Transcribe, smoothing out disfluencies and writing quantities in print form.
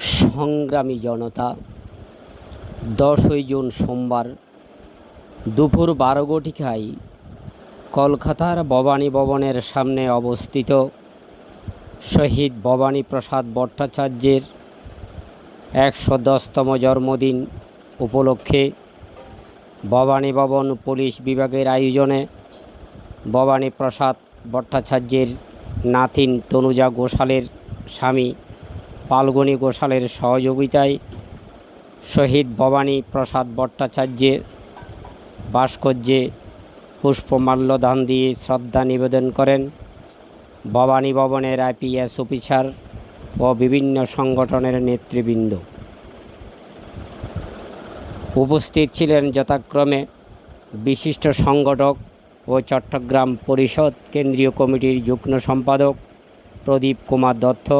সংগ্রামী জনতা 10ই জুন সোমবার দুপুর 12 ঘটিকায় কলকাতার ভবানী ভবনের সামনে অবস্থিত শহীদ ভবানী প্রসাদ ভট্টাচার্যের 110তম জন্মদিন উপলক্ষে ভবানী ভবন পুলিশ বিভাগের আয়োজনে ভবানী প্রসাদ ভট্টাচার্যের নাতিন তনুজা ঘোষালের স্বামী পালগুনি ঘোষালের সহযোগিতায় শহীদ ভবানী প্রসাদ ভট্টাচার্যের ভাস্কর্যে পুষ্পমাল্যদান দিয়ে শ্রদ্ধা নিবেদন করেন ভবানী ভবনের আইপিএস অফিসার ও বিভিন্ন সংগঠনের নেতৃবৃন্দ। উপস্থিত ছিলেন যথাক্রমে বিশিষ্ট সংগঠক ও চট্টগ্রাম পরিষদ কেন্দ্রীয় কমিটির যুগ্ম সম্পাদক প্রদীপ কুমার দত্ত,